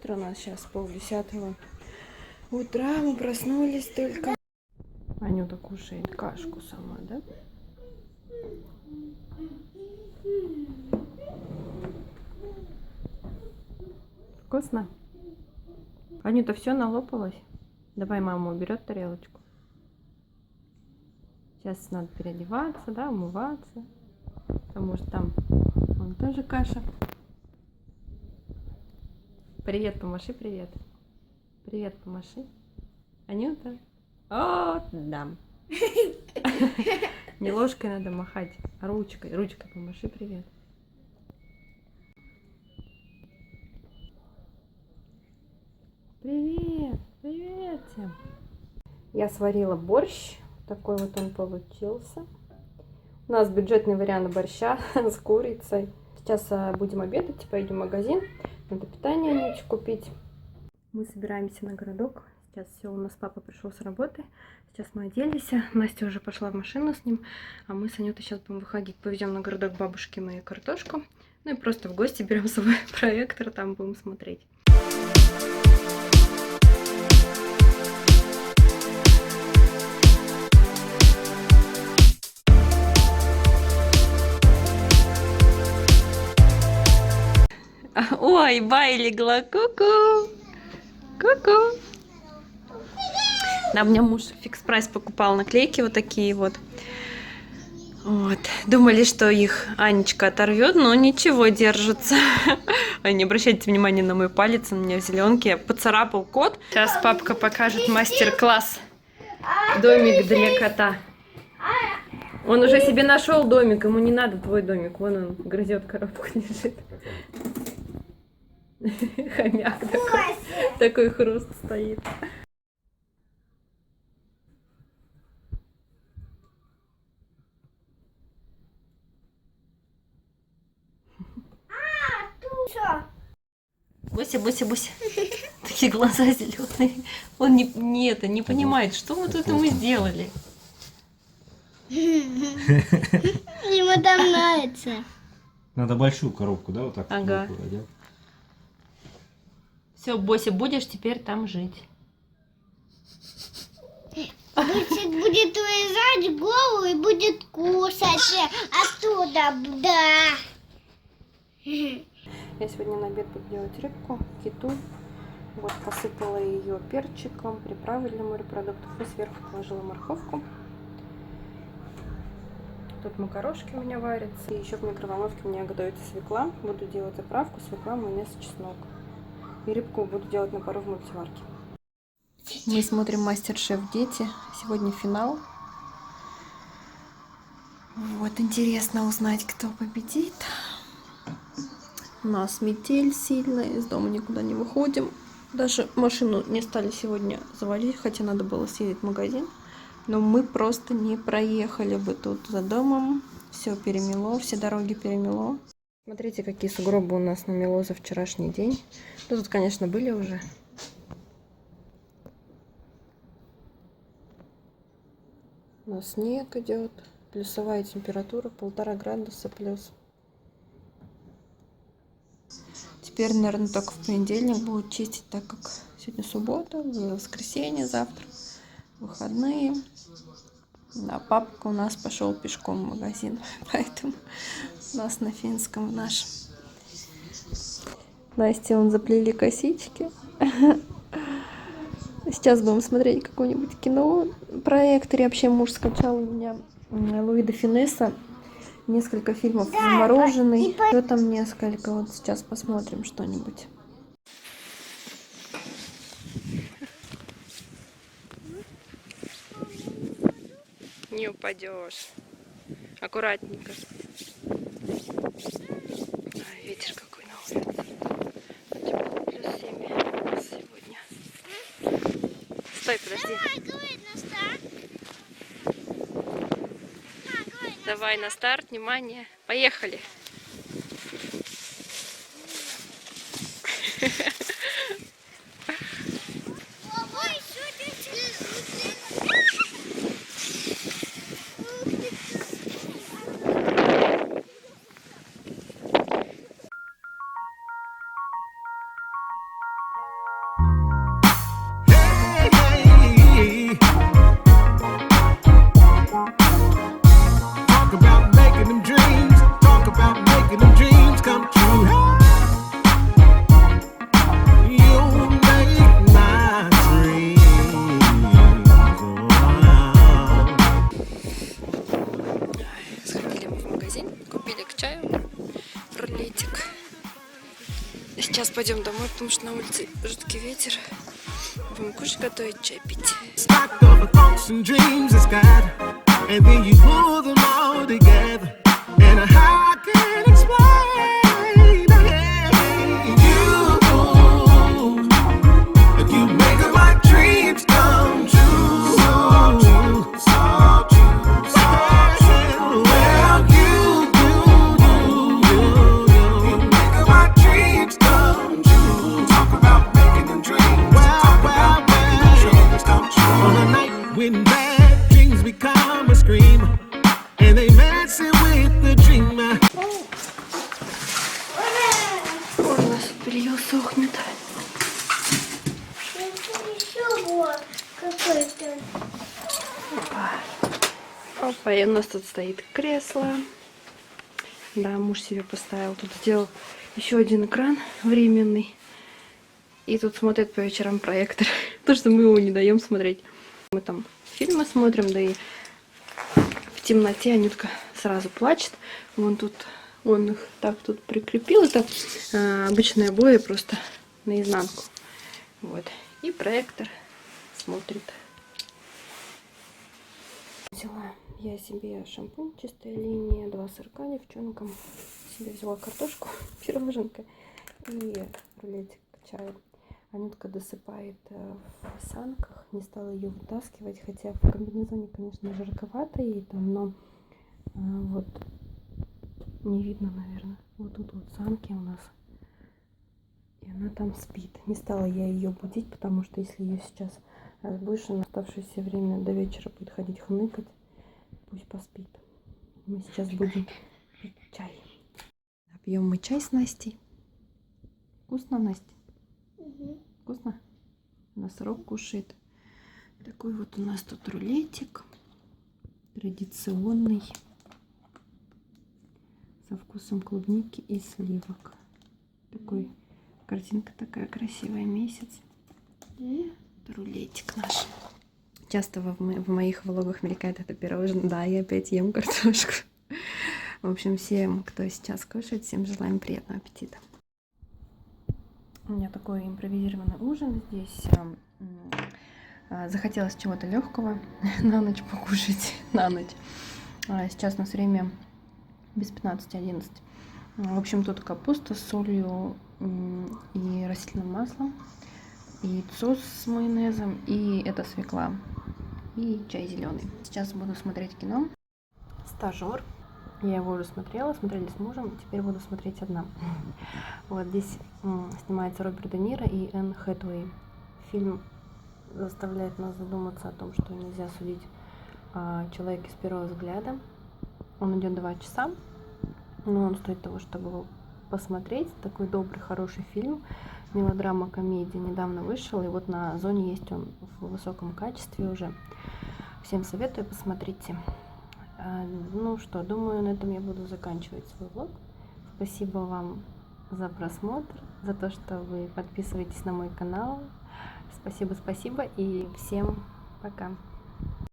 утро, у нас сейчас 9:30 утра, мы проснулись только. Анюта кушает кашку сама, да? Вкусно? Анюта все налопалась? Давай мама уберет тарелочку. Сейчас надо переодеваться, да, умываться. Потому что там вон тоже каша. Привет, помаши, привет. Привет, помаши. Анюта. О, да. Не ложкой надо махать, а ручкой. Ручкой помаши, привет. Привет, привет всем. Я сварила борщ. Такой вот он получился. У нас бюджетный вариант борща с курицей. Сейчас будем обедать, пойдем в магазин. Надо питание нечего купить. Мы собираемся на городок. Сейчас все, у нас папа пришел с работы. Сейчас мы оделись. Настя уже пошла в машину с ним. А мы с Анютой сейчас будем выходить. Повезем на городок бабушке мою картошку. Ну и просто в гости берем свой проектор, там будем смотреть. Ой, Бай легла, ку-ку, ку-ку. Да, мне муж фикс-прайс покупал наклейки вот такие вот. Вот. Думали, что их Анечка оторвет, но ничего, держится. Не обращайте внимания на мой палец, он у меня в зеленке. Поцарапал кот. Сейчас папка покажет мастер-класс. Домик для кота. Он уже себе нашел домик, ему не надо твой домик. Вон он грызет коробку, лежит. Хомяк такой хруст стоит. Буся, Буся, Буся. Такие глаза зеленые. Он не понимает, что мы тут ему сделали. Ему там нравится. Надо большую коробку, да, вот так? Ага. Все, Бося, будешь теперь там жить. Будет вырезать голову и будет кушать оттуда, да. Я сегодня на обед буду делать рыбку, киту. Вот посыпала ее перчиком, приправы для морепродуктов и сверху положила морковку. Тут макарошки у меня варятся. И еще в микроволновке у меня готовится свекла. Буду делать заправку, свекла, майонез, чеснок. И рыбку буду делать на пару в мультиварке. Мы смотрим «Мастер-шеф. Дети». Сегодня финал. Вот, интересно узнать, кто победит. У нас метель сильная, из дома никуда не выходим. Даже машину не стали сегодня заводить, хотя надо было съездить в магазин. Но мы просто не проехали бы тут за домом. Все перемело, все дороги перемело. Смотрите, какие сугробы у нас намело за вчерашний день. Ну, тут, конечно, были уже. У нас снег идет. Плюсовая температура 1,5 градуса плюс. Теперь, наверное, только в понедельник будут чистить, так как сегодня суббота, воскресенье, завтра выходные. Да, папка у нас пошел пешком в магазин, поэтому у нас на финском в нашем. Насте он заплели косички. Сейчас будем смотреть какое-нибудь кино. Проекторе вообще муж скачал у меня Луи де Финесса. Несколько фильмов «Замороженный». Еще там несколько. Вот сейчас посмотрим что-нибудь. Не упадешь. Аккуратненько. Ветер какой на улице. Плюс 7 сегодня. Стой, подожди. Давай на старт, внимание. Поехали. пойдем домой, потому что на улице жуткий ветер. Будем кушать, готовить, чай пить. Stacked up with thoughts and dreams it's got, and then you pull them all together, and I can't explain. You make my dreams come true. Well, you make my dreams come true. Talk about making them dreams. On a night when bad dreams become a scream, and they messing with the dreamer. Ой, у нас белье сохнет. Еще вот какой-то. Опа, и у нас тут стоит кресло. Да, муж себе поставил. Тут сделал еще один экран временный. И тут смотрит по вечерам проектор. То, что мы его не даем смотреть. Мы там фильмы смотрим, да и в темноте Анютка сразу плачет. Вон тут, он их так тут прикрепил. Это обычные обои, просто наизнанку. Вот. И проектор смотрит. Взяла я себе шампунь «Чистая линия», 2 сырка девчонкам. Себе взяла картошку, пироженка и рулетик к чаю. Анютка досыпает в санках, не стала ее вытаскивать, хотя в комбинезоне, конечно, жарковато ей там, но вот не видно, наверное. Вот тут вот санки у нас, и она там спит. Не стала я ее будить, потому что если ее сейчас разбудишь, на оставшееся время до вечера будет ходить хныкать, пусть поспит. Мы сейчас будем пить чай. Пьем мы чай с Настей. Вкусно, Настя? Вкусно? Носорог кушает. Такой вот у нас тут рулетик. Традиционный. Со вкусом клубники и сливок. Такой, картинка такая красивая, месяц. Это рулетик наш. Часто в моих влогах мелькает это пирожное. Да, я опять ем картошку. В общем, всем, кто сейчас кушает, всем желаем приятного аппетита. У меня такой импровизированный ужин здесь. Захотелось чего-то легкого на ночь покушать. На ночь. Сейчас у нас время без 15-11. В общем, тут капуста с солью и растительным маслом, яйцо с майонезом, и это свекла, и чай зеленый. Сейчас буду смотреть кино «Стажер». Я его уже смотрели с мужем, теперь буду смотреть одна. Вот здесь снимается Роберт Де Ниро и Энн Хэтэуэй. Фильм заставляет нас задуматься о том, что нельзя судить человека с первого взгляда. Он идет 2 часа, но он стоит того, чтобы его посмотреть. Такой добрый, хороший фильм. Мелодрама, комедия, недавно вышел, и вот на Зоне есть он в высоком качестве уже. Всем советую, посмотрите. Ну что, думаю, на этом я буду заканчивать свой влог. Спасибо вам за просмотр, за то, что вы подписываетесь на мой канал. Спасибо, и всем пока.